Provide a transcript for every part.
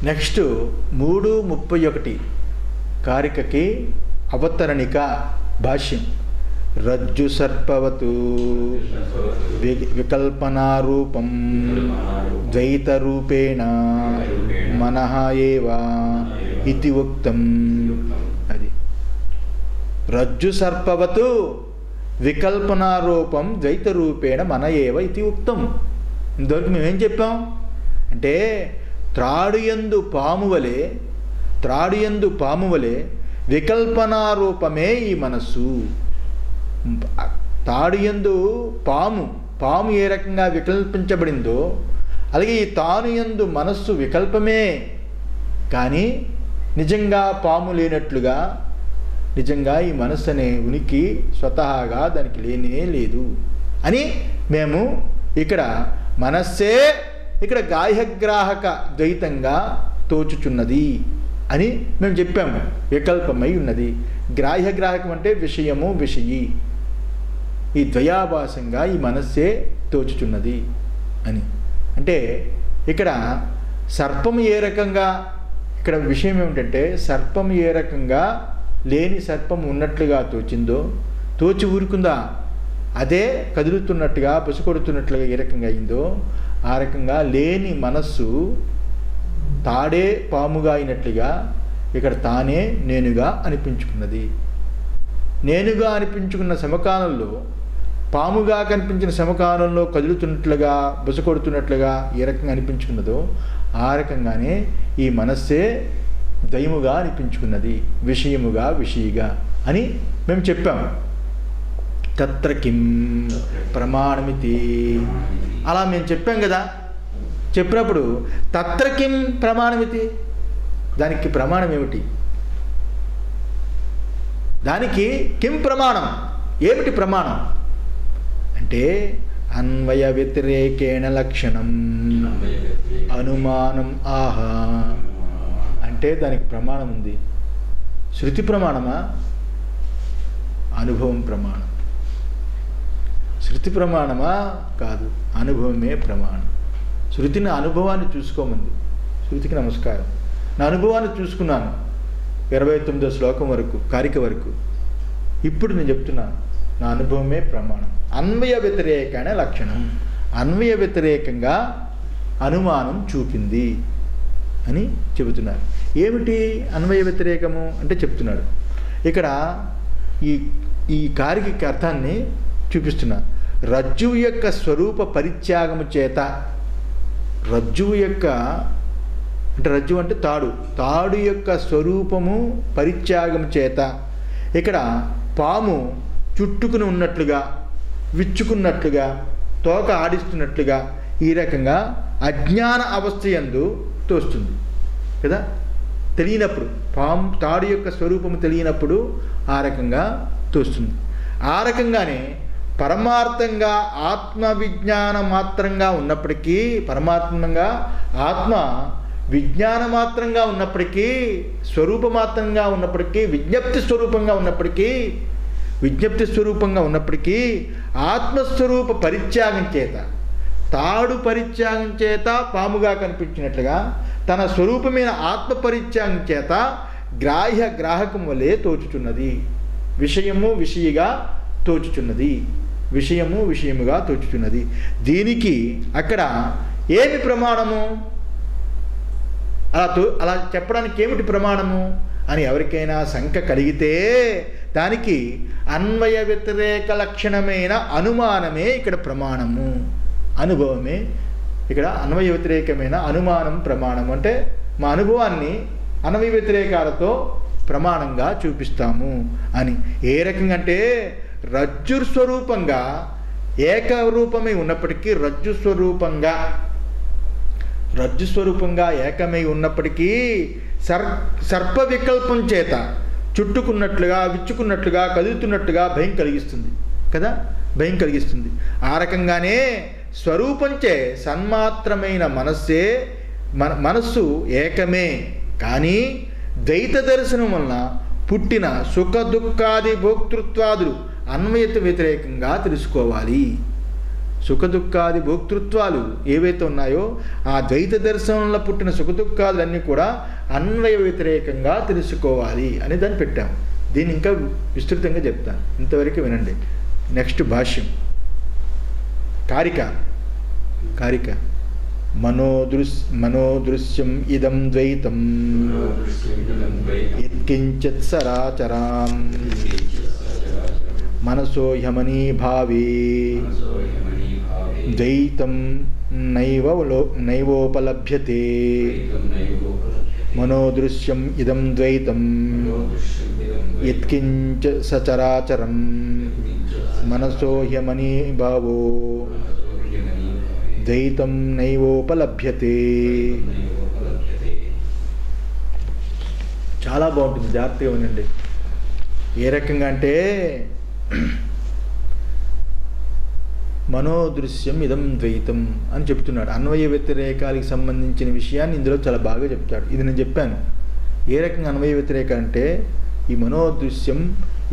Next 3:31 కారికకి అవతరణిక భాష్యం. రజ్జు సర్పవతు వికల్పనారూపం ద్వైతరూపేణ మనః ఏవ ఇతి ఉక్తం. అది రజ్జు సర్పవతు వికల్పనారూపం ద్వైతరూపేణ మన ఏవ ఇది ఉక్తం. ఇంతవరకు మేమేం చెప్పాం అంటే త్రాడుయందు పాము వలె వికల్పనారూపమే ఈ మనస్సు. తాడుయందు పాము ఏ రకంగా వికల్పించబడిందో అలాగే ఈ తానుయందు మనస్సు వికల్పమే, కానీ నిజంగా పాము లేనట్లుగా నిజంగా ఈ మనస్సు అనే ఉనికి స్వతహాగా దానికి లేనే లేదు అని మేము ఇక్కడ మనస్సే ఇక్కడ గాహ్యగ్రాహక ద్వైతంగా తోచుచున్నది అని మేము చెప్పాము. వికల్పమై ఉన్నది. గ్రాహ్యగ్రాహకం అంటే విషయము విషయి, ఈ ద్వయాభాసంగా ఈ మనస్సే తోచుచున్నది అని. అంటే ఇక్కడ సర్పము ఏ రకంగా, ఇక్కడ విషయం ఏమిటంటే సర్పము ఏ రకంగా లేని సర్పం ఉన్నట్లుగా తోచిందో, తోచి ఊరుకుందా, అదే కదులుతున్నట్టుగా బుసకొడుతున్నట్లుగా ఏ రకంగా అయిందో ఆ రకంగా లేని మనస్సు తాడే పాముగా అయినట్లుగా ఇక్కడ తానే నేనుగా అనిపించుకున్నది. నేనుగా అనిపించుకున్న సమకాలంలో పాముగా కనిపించిన సమకాలంలో కదులుతున్నట్లుగా బుసకొడుతున్నట్లుగా ఏ రకంగా అనిపించుకున్నదో ఆ రకంగానే ఈ మనస్సే దయముగా అనిపించుకున్నది, విషయముగా విషయిగా అని మేము చెప్పాము. తత్ర కిం ప్రమాణమితి అలా మేము చెప్పాం కదా. చెప్పినప్పుడు తత్ర కిం ప్రమాణమితి, దానికి ప్రమాణం ఏమిటి, దానికి కిం ప్రమాణం, ఏమిటి ప్రమాణం అంటే అన్వయ వ్యతిరేకేణ లక్షణం అనుమానం ఆహా అంటే దానికి ప్రమాణం ఉంది. శృతి ప్రమాణమా, అనుభవం ప్రమాణం. శృతి ప్రమాణమా కాదు, అనుభవమే ప్రమాణం. శృతిని అనుభవాన్ని చూసుకోమంది. శృతికి నమస్కారం. నా అనుభవాన్ని చూసుకున్నాను 29వ శ్లోకం వరకు, కారిక వరకు. ఇప్పుడు నేను చెప్తున్నాను నా అనుభవమే ప్రమాణం. అన్వయ వ్యతిరేకమైన లక్షణం, అన్వయ వ్యతిరేకంగా అనుమానం చూపింది అని చెబుతున్నారు. ఏమిటి అన్వయ వ్యతిరేకము అంటే చెప్తున్నాడు. ఇక్కడ ఈ కారిక అర్థాన్ని చూపిస్తున్నారు. రజ్జువు యొక్క స్వరూప పరిత్యాగము చేత, రజ్జువు యొక్క అంటే రజ్జువు అంటే తాడు యొక్క స్వరూపము పరిత్యాగం చేత ఇక్కడ పాము చుట్టుకుని ఉన్నట్లుగా, విచ్చుకున్నట్లుగా, తోక ఆడిస్తున్నట్లుగా ఈ రకంగా అజ్ఞాన అవస్థ యందు తోస్తుంది కదా. తెలియనప్పుడు తాడు యొక్క స్వరూపము తెలియనప్పుడు ఆ రకంగా తోస్తుంది. ఆ రకంగానే పరమార్థంగా ఆత్మ విజ్ఞాన మాత్రంగా ఉన్నప్పటికీ, పరమాత్మంగా ఆత్మ విజ్ఞాన మాత్రంగా ఉన్నప్పటికీ, స్వరూపమాత్రంగా ఉన్నప్పటికీ, విజ్ఞప్తి స్వరూపంగా ఉన్నప్పటికీ ఆత్మస్వరూప పరిత్యాగం చేత, తాడు పరిత్యాగం చేత పాముగా కనిపించినట్లుగా తన స్వరూపమైన ఆత్మ పరిత్యాగం చేత గ్రాహకం వలె తోచుచున్నది. విషయము విషయిగా తోచుచున్నది, విషయము విషయముగా తోచుచున్నది. దీనికి అక్కడ ఏమి ప్రమాణము, అలా చెప్పడానికి ఏమిటి ప్రమాణము అని ఎవరికైనా శంక కలిగితే దానికి అన్వయ వ్యతిరేక లక్షణమైన అనుమానమే ఇక్కడ ప్రమాణము. అనుభవమే ఇక్కడ అన్వయ వ్యతిరేకమైన అనుమానం ప్రమాణం. అంటే మా అనుభవాన్ని అన్వయ వ్యతిరేకాలతో ప్రమాణంగా చూపిస్తాము అని. ఏ రకంగా అంటే రజ్జు స్వరూపంగా ఏకరూపమై ఉన్నప్పటికీ, రజ్జు స్వరూపంగా ఏకమై ఉన్నప్పటికీ సర్ప వికల్పం చేత చుట్టుకున్నట్లుగా, విచ్చుకున్నట్లుగా, కదులుతున్నట్టుగా భయం కలిగిస్తుంది కదా, భయం కలిగిస్తుంది. ఆ రకంగానే స్వరూపంచే సన్మాత్రమైన మనస్సు ఏకమే, కానీ ద్వైత దర్శనం వలన పుట్టిన సుఖ దుఃఖాది భోక్తృత్వాదులు అన్వయత వ్యతిరేకంగా తెలుసుకోవాలి. సుఖదుఖాది భోక్తృత్వాలు ఏవైతే ఉన్నాయో ఆ ద్వైత దర్శనంలో పుట్టిన సుఖదుఖాదులన్నీ కూడా అన్వయ వ్యతిరేకంగా తెలుసుకోవాలి అని దాన్ని పెట్టాం. దీన్ని ఇంకా విస్తృతంగా చెప్తాను, ఇంతవరకు వినండి. నెక్స్ట్ భాష్యం కారిక మనోదృశ్యం ఇదం ద్వైతం యత్కించిత్ సరాచరాం మనసో హ్యమనీ భావే ద్వైతం నైవోపలభ్యతే. మనోదృశ్యం ఇదం ద్వైతం యత్కించ సచరాచరం మనసో హ్యమనీ భావో ద్వైతం నైవోపలభ్యతే. చాలా బాగుంటుంది, జాగ్రత్తగా వినండి. ఏ రకంగా అంటే మనోదృశ్యం ఇదం ద్వైతం అని చెప్తున్నాడు. అన్వయ వ్యతిరేకాలకు సంబంధించిన విషయాన్ని ఇందులో చాలా బాగా చెప్తాడు. ఇది నేను చెప్పాను. ఏ రకంగా అన్వయ వ్యతిరేక అంటే ఈ మనోదృశ్యం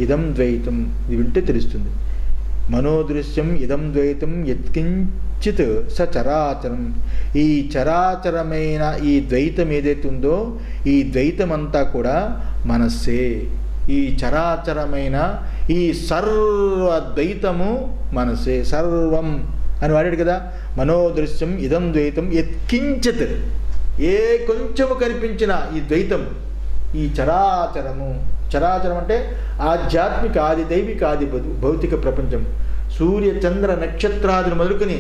ఇదం ద్వైతం, ఇది వింటే తెలుస్తుంది. మనోదృశ్యం ఇదం ద్వైతం యత్కించిత్ స చరాచరం. ఈ చరాచరమైన ఈ ద్వైతం ఏదైతే ఉందో ఈ ద్వైతమంతా కూడా మనస్సే. ఈ చరాచరమైన ఈ సర్వద్వైతము మనసే, సర్వం అని వాడాడు కదా. మనోదృశ్యం ఇదం ద్వైతం యత్కించిత్, ఏ కొంచెము కనిపించిన ఈ ద్వైతం, ఈ చరాచరము. చరాచరం అంటే ఆధ్యాత్మిక ఆది దైవిక ఆది భౌతిక ప్రపంచం. సూర్య చంద్ర నక్షత్రాదులు మొదలుకొని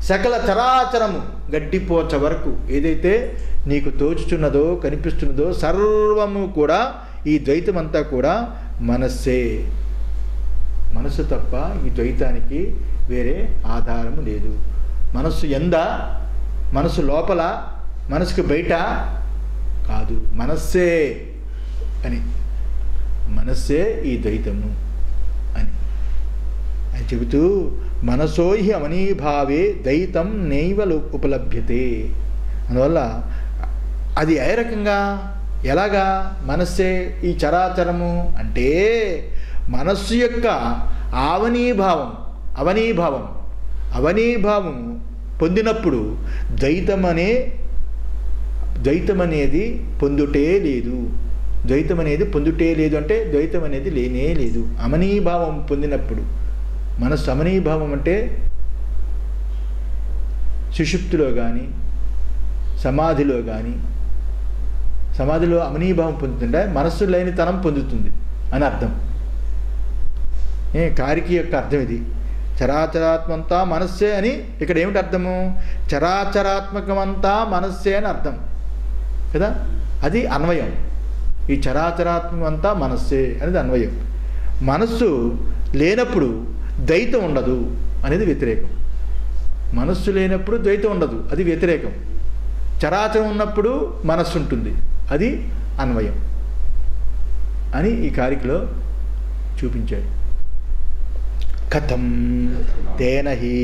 సకల చరాచరము గడ్డిపోచ వరకు ఏదైతే నీకు తోచుచున్నదో కనిపిస్తున్నదో సర్వము కూడా ఈ ద్వైతమంతా కూడా మనస్సే. మనస్సు తప్ప ఈ ద్వైతానికి వేరే ఆధారము లేదు. మనస్సు ఎందా, మనస్సు లోపల, మనసుకు బయట కాదు, మనస్సే అని. మనస్సే ఈ ద్వైతము అని చెబుతూ మనసోహి అమనీభావే ద్వైతం నైవ ఉపలభ్యతే. అందువల్ల అది ఏ రకంగా, ఎలాగా మనస్సే ఈ చరాచరము అంటే మనస్సు యొక్క అవనీభావం పొందినప్పుడు ద్వైతం అనేది పొందుటే లేదు. ద్వైతం అనేది పొందుటే లేదు అంటే ద్వైతం అనేది లేనే లేదు. అమనీభావం పొందినప్పుడు, మనస్సు అమనీభావం అంటే సుషుప్తిలో కానీ సమాధిలో కానీ, సమాధిలో అమనీభావం పొందుతుంటే మనస్సు లేనితనం పొందుతుంది అని అర్థం. కారికి యొక్క అర్థం ఇది. చరాచరాత్మంతా మనస్సే అని ఇక్కడ ఏమిటి అర్థము? చరాచరాత్మకమంతా మనస్సే అని అర్థం కదా, అది అన్వయం. ఈ చరాచరాత్మకంతా మనస్సే అనేది అన్వయం. మనస్సు లేనప్పుడు ద్వైతం ఉండదు అనేది వ్యతిరేకం. మనస్సు లేనప్పుడు ద్వైతం ఉండదు, అది వ్యతిరేకం. చరాచరం ఉన్నప్పుడు మనస్సు ఉంటుంది, అది అన్వయం అని ఈ కారికలో చూపించాడు. కథం తేన హి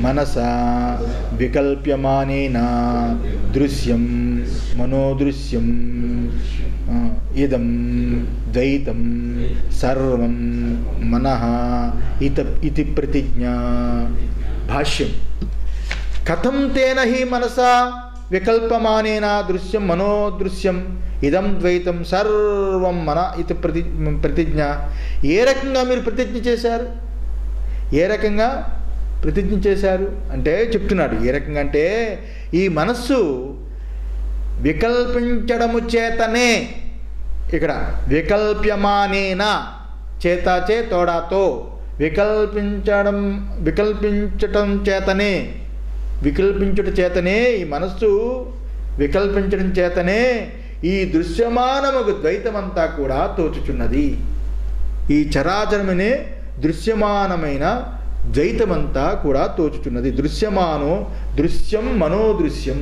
మనసా వికల్ప్యమానేన దృశ్యం మనోదృశ్యం ఇదం ద్వైతం సర్వం మనః ఇతి ప్రతిజ్ఞా. భాష్యం. కథం తేన హి మనసా వికల్పమానేన దృశ్యం మనోదృశ్యం ఇదం ద్వైతం సర్వం మన ఇతి ప్రతిజ్ఞ. ఏ రకంగా మీరు ప్రతిజ్ఞ చేశారు? ఏ రకంగా ప్రతిజ్ఞ చేశారు అంటే చెప్తున్నాడు. ఏ రకంగా అంటే ఈ మనస్సు వికల్పించడము చేతనే, ఇక్కడ వికల్ప్యమానేన చేతాచే తోడాతో వికల్పించటం చేతనే, వికల్పించుట చేతనే, ఈ మనస్సు వికల్పించడం చేతనే ఈ దృశ్యమానముకు ద్వైతమంతా కూడా తోచుచున్నది. ఈ చరాచరమనే దృశ్యమానమైన ద్వైతమంతా కూడా తోచుచున్నది. దృశ్యం మనోదృశ్యం,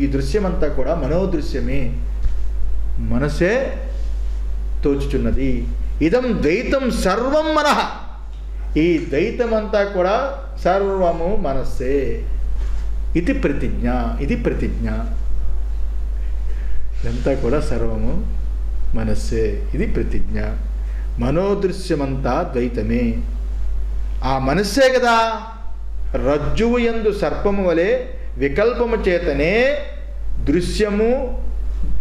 ఈ దృశ్యమంతా కూడా మనోదృశ్యమే, మనసే తోచుచున్నది. ఇదం ద్వైతం సర్వం మనః, ఈ ద్వైతమంతా కూడా సర్వము మనస్సే. ఇది ప్రతిజ్ఞ, ఇది ప్రతిజ్ఞ. ఇదంతా కూడా సర్వము మనస్సే, ఇది ప్రతిజ్ఞ. మనోదృశ్యమంతా ద్వైతమే, ఆ మనస్సే కదా రజ్జువు యందు సర్పము వలె వికల్పము చేతనే దృశ్యము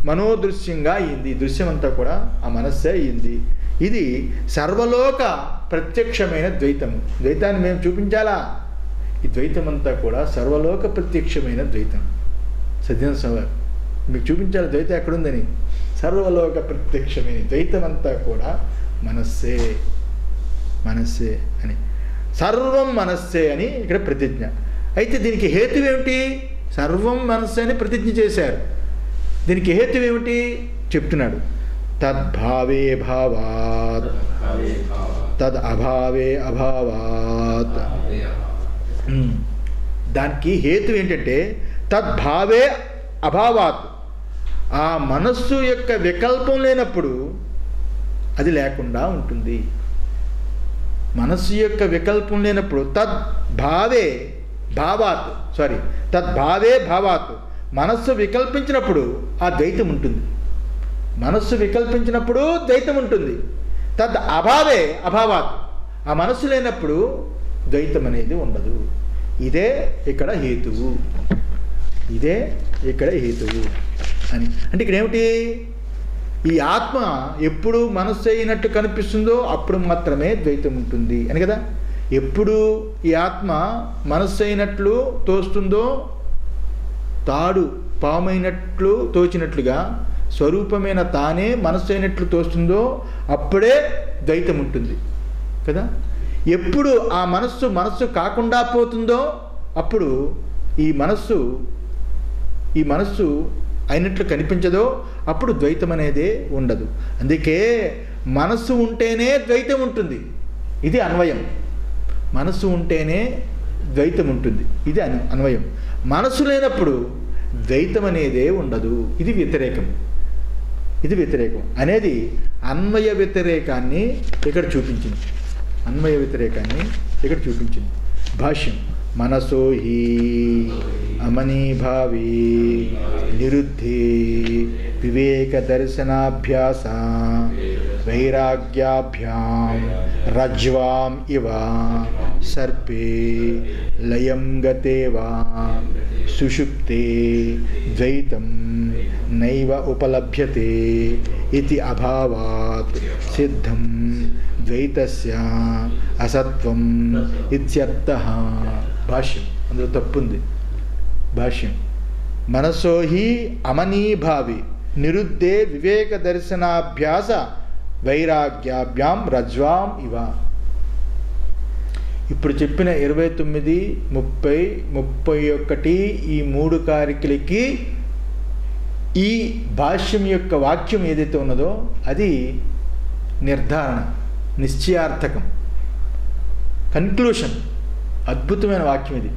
మనోదృశ్యంగా అయింది. దృశ్యం అంతా కూడా ఆ మనస్సే అయింది. ఇది సర్వలోక ప్రత్యక్షమైన ద్వైతము. ద్వైతాన్ని మేము చూపించాలా? ఈ ద్వైతం అంతా కూడా సర్వలోక ప్రత్యక్షమైన ద్వైతం. సజ్జన సవారు మీకు చూపించాలి ద్వైతం ఎక్కడుందని. సర్వలోక ప్రత్యక్షమైన ద్వైతం అంతా కూడా మనస్సే, మనస్సే అని, సర్వం మనస్సే అని ఇక్కడ ప్రతిజ్ఞ. అయితే దీనికి హేతు ఏమిటి? సర్వం మనస్సే అని ప్రతిజ్ఞ చేశారు. దీనికి హేతు ఏమిటి చెప్తున్నాడు. తద్భావే భావాత్ తద్ అభావే అభావాత్. దానికి హేతు ఏంటంటే తద్భావే అభావాత్, ఆ మనస్సు యొక్క వికల్పం లేనప్పుడు అది లేకుండా ఉంటుంది. మనస్సు యొక్క వికల్పం లేనప్పుడు తద్భావే భావాత్, తద్భావే భావాత్, మనస్సు వికల్పించినప్పుడు ఆ ద్వైతం ఉంటుంది. మనస్సు వికల్పించినప్పుడు ద్వైతం ఉంటుంది. తద్ అభావే అభావాత్, ఆ మనస్సు లేనప్పుడు ద్వైతం అనేది ఉండదు. ఇదే ఇక్కడ హేతువు, ఇదే ఇక్కడ హేతువు అని. అంటే ఇక్కడ ఏమిటి? ఈ ఆత్మ ఎప్పుడు మనస్సు అయినట్టు కనిపిస్తుందో అప్పుడు మాత్రమే ద్వైతం ఉంటుంది అని కదా. ఎప్పుడు ఈ ఆత్మ మనస్సు అయినట్లు తోస్తుందో, తాడు పామైనట్లు తోచినట్లుగా స్వరూపమైన తానే మనస్సు అయినట్లు తోస్తుందో అప్పుడే ద్వైతం ఉంటుంది కదా. ఎప్పుడు ఆ మనస్సు కాకుండా పోతుందో అప్పుడు ఈ మనస్సు అయినట్లు కనిపించదో అప్పుడు ద్వైతం అనేదే ఉండదు. అందుకే మనస్సు ఉంటేనే ద్వైతం ఉంటుంది. ఇది అన్వయం. మనస్సు ఉంటేనే ద్వైతం ఉంటుంది, ఇది అన్వయం. మనస్సు లేనప్పుడు ద్వైతం అనేదే ఉండదు. ఇది వ్యతిరేకం. ఇది వ్యతిరేకం అనేది అన్వయ వ్యతిరేకాన్ని ఇక్కడ చూపించింది. అన్వయ వ్యతిరేకాన్ని ఇక్కడ చూపించింది భాష్యం. మనసో హి అమనీభావీ నిరుద్ధే వివేక దర్శనాభ్యాస వైరాగ్యాభ్యాం రజ్వాం ఇవ సర్పే లయం గతే వా సుషుప్తే ద్వైతం నైవ ఉపలభ్యతే ఇతి అభావాత్ సిద్ధం ద్వైతస్య అసత్వం ఇత్యర్థః. భాష్యం, అందులో తప్పుంది. భాష్యం. మనసో హి అమనీభావి నిరుద్ధే వివేక దర్శనాభ్యాస వైరాగ్యాభ్యాం రజ్వాం ఇవ. ఇప్పుడు చెప్పిన 29, 30, 31 ఈ 3 కారికలకి ఈ భాష్యం యొక్క వాక్యం ఏదైతే ఉన్నదో అది నిర్ధారణ, నిశ్చయార్థకం, కన్క్లూషన్. అద్భుతమైన వాక్యం ఇది.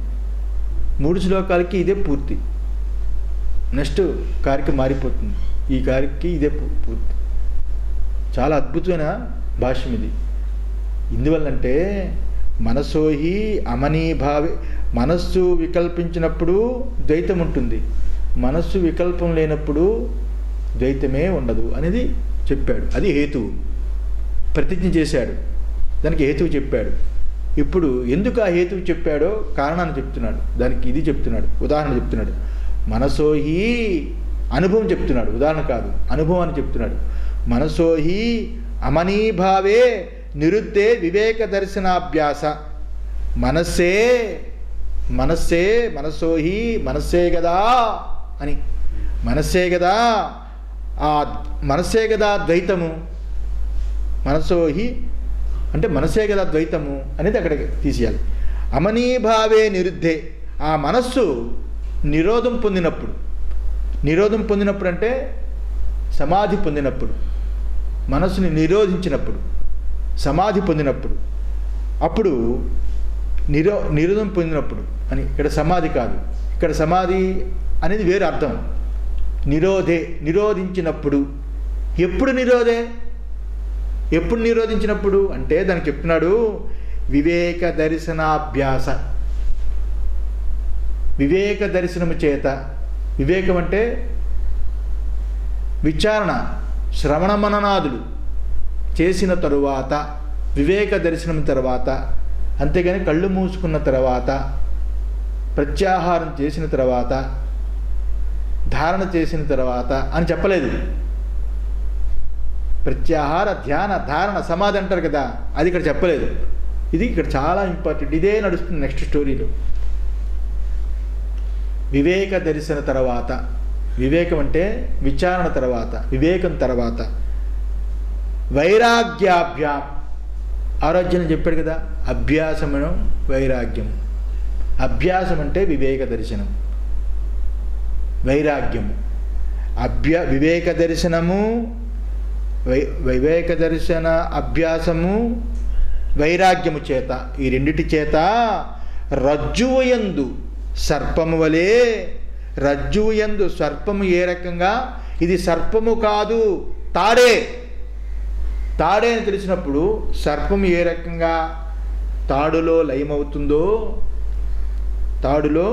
3 శ్లోకాలకి ఇదే పూర్తి. నెక్స్ట్ కారిక మారిపోతుంది. ఈ కారికకి ఇదే పూర్తి. చాలా అద్భుతమైన భాష్యం ఇది. ఎందువల్లంటే మనసోహి అమనీభావి, మనస్సు వికల్పించినప్పుడు ద్వైతం ఉంటుంది, మనస్సు వికల్పం లేనప్పుడు ద్వైతమే ఉండదు అనేది చెప్పాడు. అది హేతువు. ప్రతిజ్ఞ చేశాడు, దానికి హేతువు చెప్పాడు. ఇప్పుడు ఎందుకు ఆ హేతువు చెప్పాడో కారణాన్ని చెప్తున్నాడు. దానికి ఇది చెప్తున్నాడు, ఉదాహరణ చెప్తున్నాడు. మనసోహి అనుభవం చెప్తున్నాడు, ఉదాహరణ కాదు, అనుభవాన్ని చెప్తున్నాడు. మనసోహి అమనీభావే నిరుద్ధే వివేక దర్శనాభ్యాస. మనస్సే మనసోహి మనస్సే కదా అని, మనస్సే కదా, ఆ మనస్సే కదా ద్వైతము. మనసోహి అంటే మనస్సే కదా ద్వైతము అనేది అక్కడ తీసేయాలి. అమనీభావే నిరుద్ధే, ఆ మనస్సు నిరోధం పొందినప్పుడు, నిరోధం పొందినప్పుడు అంటే సమాధి పొందినప్పుడు, మనస్సుని నిరోధించినప్పుడు, సమాధి పొందినప్పుడు, అప్పుడు నిరోధం పొందినప్పుడు అని. ఇక్కడ సమాధి కాదు, ఇక్కడ సమాధి అనేది వేరే అర్థం. నిరోధే, నిరోధించినప్పుడు. ఎప్పుడు ఎప్పుడు నిరోధించినప్పుడు అంటే దానికి చెప్తున్నాడు వివేక దర్శనాభ్యాస. వివేక దర్శనము చేత, వివేకం అంటే విచారణ, శ్రవణ మననాదులు చేసిన తరువాత, వివేక దర్శనం తర్వాత, అంతేగాని కళ్ళు మూసుకున్న తర్వాత ప్రత్యాహారం చేసిన తర్వాత, ధారణ చేసిన తర్వాత అని చెప్పలేదు. ప్రత్యాహార, ధ్యాన, ధారణ, సమాధి అంటారు కదా, అది ఇక్కడ చెప్పలేదు. ఇది ఇక్కడ చాలా ఇంపార్టెంట్. ఇదే నడుస్తుంది నెక్స్ట్ స్టోరీలో. వివేక దర్శన తర్వాత, వివేకం అంటే విచారణ తర్వాత, వివేకం తర్వాత వైరాగ్యాభ్యాం, ఆరోగ్యం చెప్పాడు కదా, అభ్యాసము వైరాగ్యం. అభ్యాసం అంటే వివేక దర్శనం, వైరాగ్యము. వివేక దర్శనము, వివేక దర్శన అభ్యాసము వైరాగ్యము చేత, ఈ రెండిటి చేత రజ్జువు యందు సర్పము వలె, రజ్జువు యందు సర్పము ఏ రకంగా, ఇది సర్పము కాదు తాడే, తాడే అని తెలిసినప్పుడు సర్పము ఏ రకంగా తాడులో లయమవుతుందో, తాడులో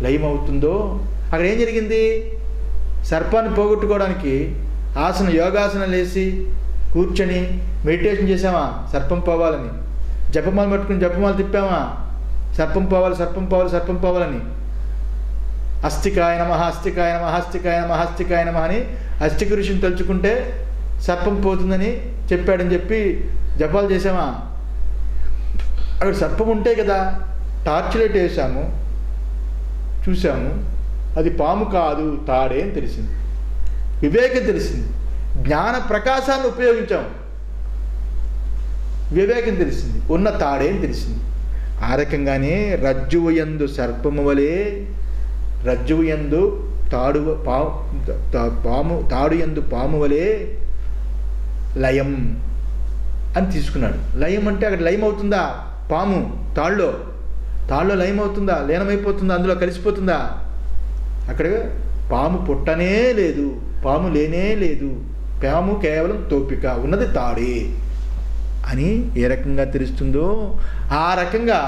లయమవుతుందో, అక్కడ ఏం జరిగింది? సర్పాన్ని పోగొట్టుకోవడానికి యోగాసనం వేసి కూర్చొని మెడిటేషన్ చేసామా సర్పం పోవాలని, జపమాల పట్టుకుని జపమాల తిప్పామా సర్పం పోవాలి, సర్పం పోవాలి, సర్పం పోవాలని, అస్థికాయ నమః, అస్థికాయ నమః, అస్థికాయ నమః, అస్థికాయ నమః అని అస్థిక ఋషిని తలుచుకుంటే సర్పం పోతుందని చెప్పాడని చెప్పి జపాలు చేసామా? అక్కడ సర్పం ఉంటే కదా, టార్చ్ లైట్ వేసాము, చూసాము, అది పాము కాదు తాడే అని తెలిసింది, వివేకం తెలిసింది, జ్ఞాన ప్రకాశాన్ని ఉపయోగించాము, వివేకం తెలిసింది, ఉన్న తాడే అని తెలిసింది. ఆ రకంగానే రజ్జువు యందు సర్పము వలె, రజ్జువు యందు తాడు యందు పాము వలె లయం అని తీసుకున్నాడు. లయం అంటే అక్కడ లయం అవుతుందా? పాము తాళ్ళలో లయం అవుతుందా? లీనమైపోతుందా? అందులో కలిసిపోతుందా? అక్కడ పాము పుట్టనే లేదు, పాము లేనే లేదు, పాము కేవలం తోపిక, ఉన్నది తాడే అని ఏ రకంగా తెలుస్తుందో ఆ రకంగా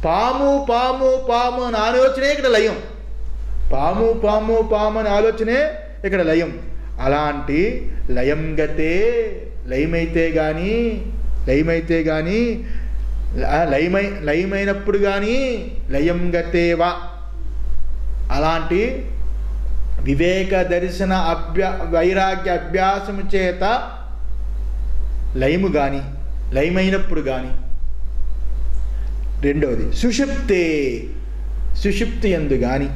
పాము పాము పాము అని ఆలోచనే ఇక్కడ లయం, పాము పాము పాము అని ఆలోచనే ఇక్కడ లయం. అలాంటి లయం గతే, లయమైతే కానీ లయమైనప్పుడు కానీ లయం గతేవా, అలాంటి వివేక దర్శన వైరాగ్య అభ్యాసము చేత లయము కానీ, లయమైనప్పుడు కానీ. రెండవది సుషుప్తి యందు కానీ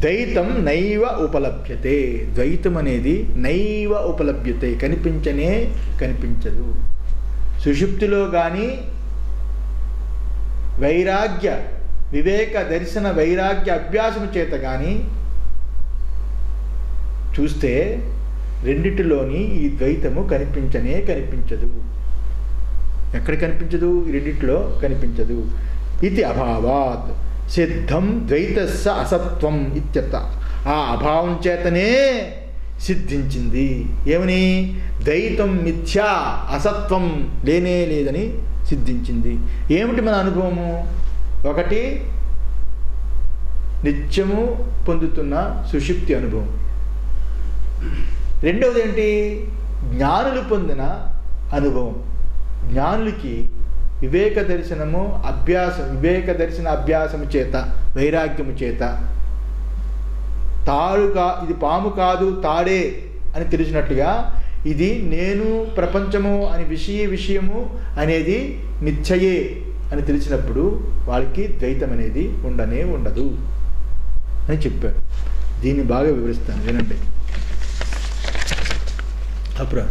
ద్వైతం నైవ ఉపలభ్యతే, ద్వైతం అనేది నైవ ఉపలభ్యతే, కనిపించదు. సుషుప్తిలో కానీ వివేక దర్శన వైరాగ్య అభ్యాసము చేత కానీ చూస్తే రెండిటిలోని ఈ ద్వైతము కనిపించదు. ఎక్కడ కనిపించదు? ఈ రెండిటిలో కనిపించదు. ఇది అభావాత్ సిద్ధం ద్వైతస్య అసత్వం ఇత్యర్థ. ఆ అభావం చేతనే సిద్ధించింది. ఏమని? ద్వైతం మిథ్యా, అసత్వం లేనే లేదని సిద్ధించింది. ఏమిటి మన అనుభవము? ఒకటి నిత్యము పొందుతున్న సుషుప్తి అనుభవం. రెండవది ఏంటి? జ్ఞానులు పొందిన అనుభవం. జ్ఞానులకి వివేక దర్శన అభ్యాసము చేత, వైరాగ్యము చేత ఇది పాము కాదు తాడే అని తెలిసినట్టుగా, ఇది నేను ప్రపంచము అని విషయము అనేది మిథ్యయే అని తెలిసినప్పుడు వాళ్ళకి ద్వైతం అనేది ఉండదు అని చెప్పారు. దీన్ని బాగా వివరిస్తాను, వినండి. అప్పుడు